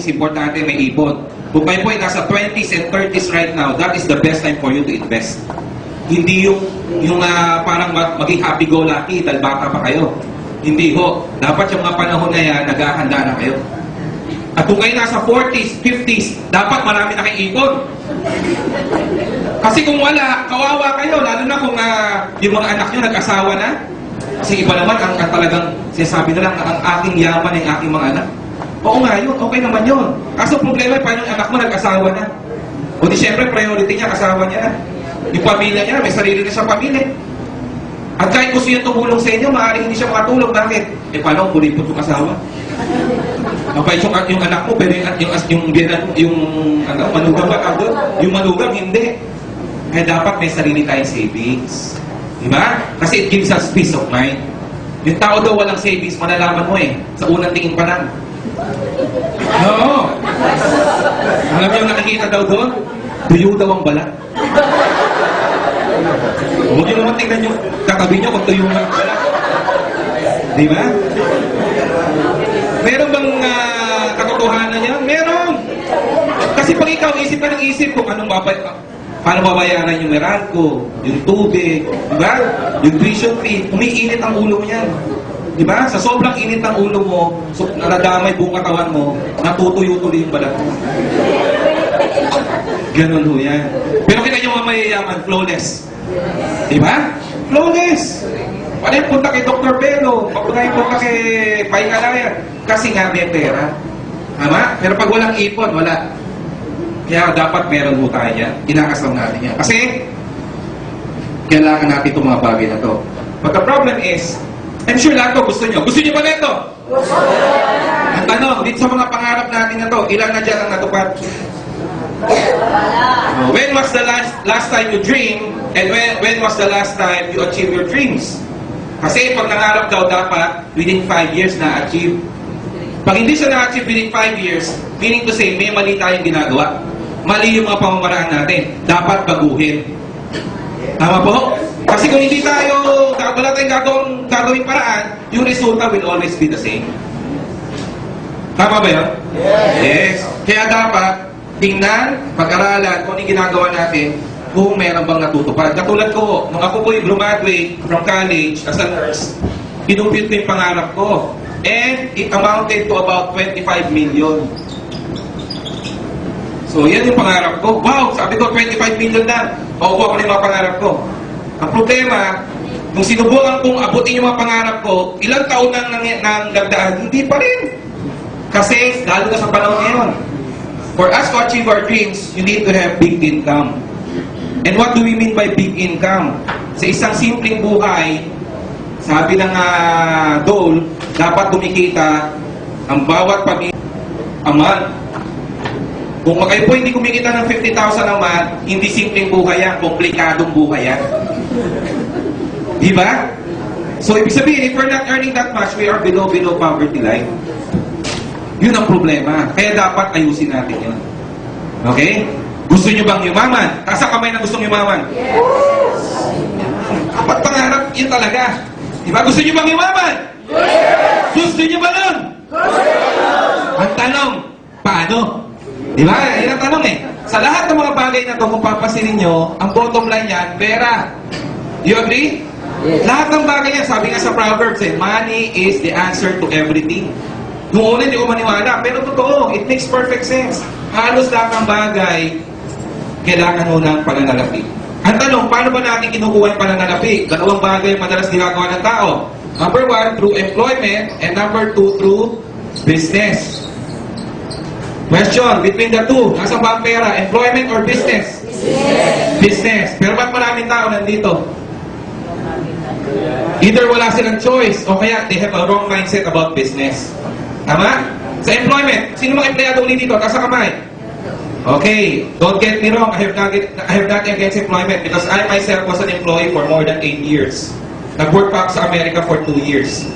Importante may ipon. Kung kayo po ay nasa 20s and 30s right now, that is the best time for you to invest. Hindi yung parang maging happy-go-lucky dahil bata pa kayo. Hindi ho. Dapat yung mga panahon na yan, naghahanda na kayo. At kung kayo nasa 40s, 50s, dapat marami na kayong ipon. Kasi kung wala, kawawa kayo. Lalo na kung yung mga anak nyo nag-asawa na. Kasi iba naman ang talagang sinasabi na lang, ang aking yaman ay aking mga anak. Oo nga yun, okay naman yun. Kaso problema, paano yung anak mo nag-asawa na? O di syempre, priority niya, asawa niya na. Yung pamilya niya, may sarili na siyang pamilya. At kahit gusto niya tumulong sa inyo, maaaring hindi siya makatulong. Bakit? Paano kung kulipot yung asawa? Mapait yung anak mo, pero yung manugang ba ka doon? Yung manugang, hindi. Kaya dapat may sarili tayong savings. Diba? Kasi it gives us peace of mind. Yung tao daw walang savings, malalaman mo sa unang tingin pa lang. Oo. Alam niyo yung nakikita daw doon? Tuyo daw ang balat. Huwag niyo naman tingnan yung katabi niyo kung tuyo ang balat. Di ba? Meron bang katotohanan niya? Meron! Kasi pag ikaw, isip ka ng isip kung paano babayaran yung Meralco, yung tubig, di ba? Yung tuition fee, umiinit ang ulo mo yan. Diba? Sa sobrang init ng ulo mo, nadamay buong katawan mo, natutuyo-tuloy yung balat mo. Ganun ho yan. Pero kita nyo mga mayayaman, flawless. Diba? Flawless! Wala yung punta kay Dr. Bello, papunta yung punta kay Pai Kalaya. Kasi nga may pera. Tama? Pero pag walang ipon, wala. Kaya dapat meron ho tayo yan. Inakasal natin yan. Kasi, kailangan natin itong mga bagay na to. But the problem is, I'm sure lahat ko gusto nyo. Gusto nyo ba nito? Ang tanong, dito sa mga pangarap natin na to, ilan na dyan ang natupad? When was the last time you dream? And when was the last time you achieve your dreams? Kasi pag nangarap daw dapat, within 5 years na-achieve. Pag hindi siya na-achieve within 5 years, meaning to say, may mali tayong ginagawa. Mali yung mga pamamaraan natin. Dapat baguhin. Tama po? Kasi kung hindi tayo, wala tayong gagawing paraan, yung resulta will always be the same. Tama ba yun? Yes. Kaya dapat, tingnan, pag-aralan, kung ano yung ginagawa natin, kung meron bang natutupad. Katulad ko, nung ako po'y graduate from college as a nurse, pinumpit ko yung pangarap ko. And it amounted to about 25 million. So, yan yung pangarap ko. Wow! Sabi ko, 25 million na. Paupo ako ng mga pangarap ko. Ang problema, nung sinubukan kong abutin yung mga pangarap ko, ilang taon nang nagdaan, hindi pa rin. Kasi, lalo na sa panahon ngayon, for us to achieve our dreams, you need to have big income. And what do we mean by big income? Sa isang simpleng buhay, sabi ng Dole, dapat kumikita ang bawat a month. Kung kayo po hindi kumikita ng 50,000 a month, hindi simpleng buhay yan, komplikadong buhay yan. Diba? So, ibig sabihin, if we're not earning that much, we are below poverty line. Yun ang problema. Kaya dapat ayusin natin yun. Okay? Gusto nyo bang yumaman? Taas ang kamay na gustong yumaman? Yes! Dapat pangarap, yun talaga. Diba? Gusto nyo bang yumaman? Yes! Gusto nyo ba nun? Yes! Ang tanong, paano? Diba? Yan ang tanong Sa lahat ng mga bagay na ito, kung papasinin nyo, ang bottom line yan, pera. You agree? Yes. Lahat ng bagay yan, sabi nga sa Proverbs, money is the answer to everything. Noong una, hindi ko maniwala, pero totoo, it makes perfect sense. Halos lahat ng bagay, kailangan mo ng pananalapi. Ang tanong, paano ba natin kinukuha yung pananalapi? Dalawang bagay madalas ginagawa ng tao. Number 1, through employment, and number 2, through business. Question, between the two, nasa ba ang pera? Employment or business? Business. Business. Pero ba't maraming tao nandito? Either wala silang choice, o kaya they have a wrong mindset about business. Tama? Sa employment, sino mga empleyado ulit dito? Taas ang kamay. Okay, don't get me wrong, I have nothing against employment because I myself was an employee for more than 8 years. Nag-work pa ako sa America for 2 years.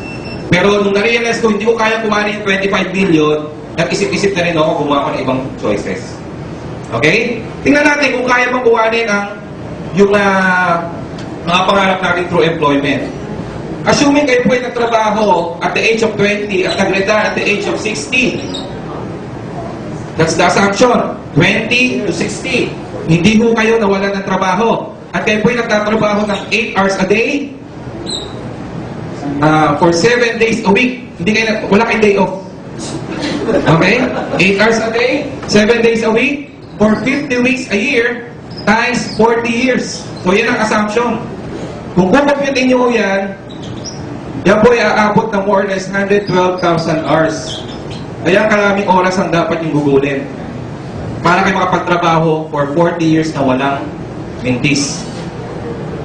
Pero nung na-realize ko, hindi ko kaya kumain yung 25 million, nag-isip-isip na rin ako, gumawa ko ng ibang choices. Okay? Tingnan natin kung kaya bang kuhanin yung mga pangarap natin through employment. Assuming kayo po ay nagtrabaho at the age of 20 at nag-retire at the age of 60. That's the assumption. 20 to 60. Hindi ho kayo nawalan ng trabaho. At kayo po'y nagtatrabaho ng 8 hours a day for 7 days a week. Hindi kayo, wala kayong day off. Okay? 8 hours a day, 7 days a week, for 50 weeks a year, times 40 years. So yan ang assumption. Kung kukumputin nyo yan, yan po'y aabot na more or less 112,000 hours. Kaya karaming oras ang dapat yung gugulin para kayo makapagtrabaho for 40 years na walang mentis.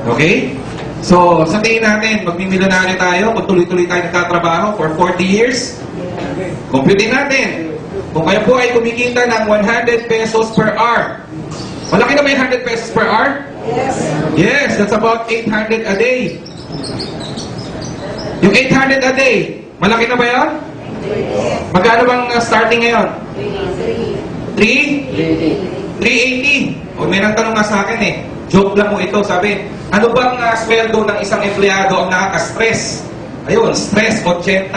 Okay? So, sa tingin natin, magmimilonaryo tayo kung tuloy-tuloy tayo nagtatrabaho for 40 years. Computing natin. Kung kayo po ay kumikita ng 100 pesos per hour. Malaki na ba yung 100 pesos per hour? Yes. Yes, that's about 800 a day. Yung 800 a day, malaki na ba yun? Magkano bang starting ngayon? 380. O may nagtanong nga sa akin eh. Joke lang mo ito. Sabi, ano bang sweldo ng isang empleyado ang nakaka-stress? Ayun, stress 80.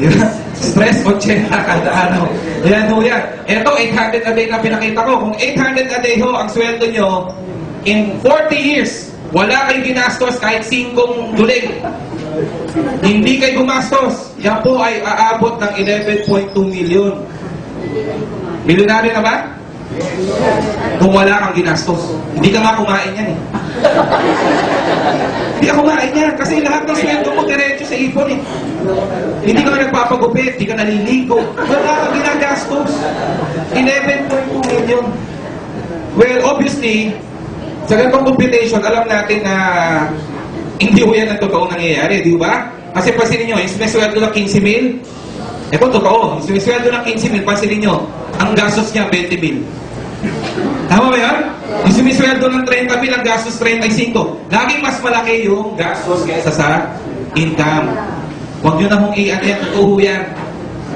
Diba? Stress 80 kada ano. Yan ho yan. Ito, 800 a day na pinakita ko. Kung 800 a day ho ang sweldo nyo, in 40 years, wala kayong ginastos kahit 5 dulig. Hindi kayo gumastos. Yan po ay aabot ng 11.2 million. Milyonaryo na ba? Kung wala kang ginastos. Hindi ka nga kumain yan eh. Hindi ka kumain yan. Kasi lahat ng sweldo mo diretso sa ipon eh. Hindi ka nga nagpapagupit. Hindi ka naliligo. Wala kang ginagastos. 11.2 million. Well, obviously, sa ganitong computation, alam natin na hindi ho yan ang totoong nangyayari. Di ba? Kasi pansinin nyo, yung sumisweldo ng 15 mil, ito totoo. Yung sumisweldo ng 15 mil, pansinin nyo, ang gastos niya 20 mil. Tama ba yan? Yung sumisweldo ng 30 mil, ang gastos 35. Laging mas malaki yung gastos kaysa sa income. Huwag nyo na hong i-ano yan, totoo yan.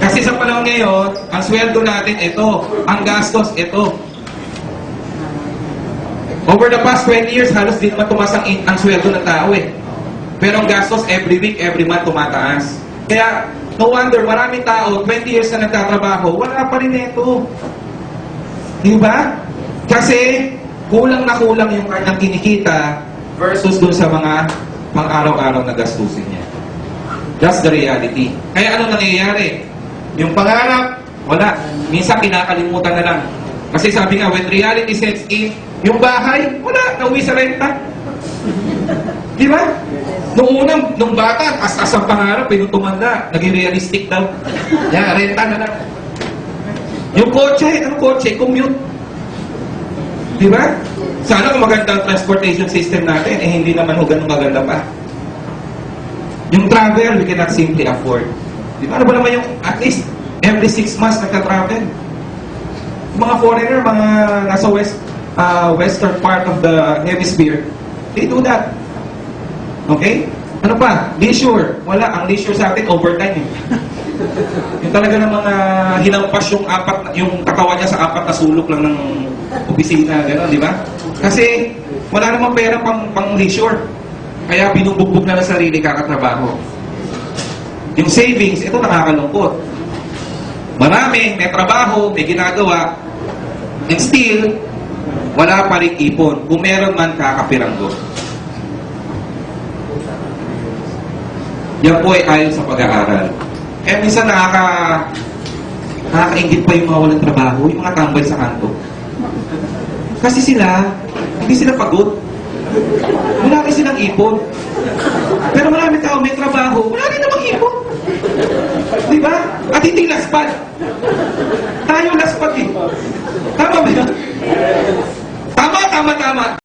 Kasi sa panahon ngayon, ang sweldo natin ito, ang gastos ito. Over the past 20 years, halos di naman tumaas ang sweldo ng tao eh. Pero ang gastos every week, every month tumataas. Kaya, no wonder, maraming tao, 20 years na nagtatrabaho, wala pa rin ito. Di ba? Kasi, kulang na kulang yung kanyang kinikita versus dun sa mga pang-araw-araw na gastusin niya. That's the reality. Kaya ano nangyayari? Yung pangarap, wala. Minsan kinakalimutan na lang. Kasi sabi nga, when reality sets in, yung bahay, wala. Nauwi sa renta. Di ba? Nung bata, as ang pangarap, tumanda. Naging realistic daw. Yeah, renta na lang. Yung kotse, anong kotse? Commute. Di ba? Sana kung maganda ang transportation system natin, eh hindi naman ho ganun maganda pa. Yung travel, we cannot simply afford. Di ba? Ano ba naman yung, at least, every 6 months nagka-travel. Yung mga foreigner, mga nasa western part of the hemisphere, they do that. Okay? Ano pa? Leisure. Wala. Ang leisure sa atin, overtime eh. Yung talaga ng mga hinampas yung katawan niya sa 4 na sulok lang ng opisina, gano'n, di ba? Kasi wala namang pera pang leisure. Kaya binubugbog na ng sarili kakatrabaho. Yung savings, ito nakakalungkot. Marami, may trabaho, may ginagawa, and still, wala pa rin ipon. Kung meron man, kakapiranggo. Yan po ay ayon sa pag-aaral. Kaya minsan nakakaingit pa yung mga walang trabaho, yung mga tambay sa kanto. Kasi hindi sila pagod. Wala rin silang ipon. Pero marami tao may trabaho, wala rin namang ipon. Di ba? At hindi laspad. Tayo laspad eh. Tama ba yun? Tama.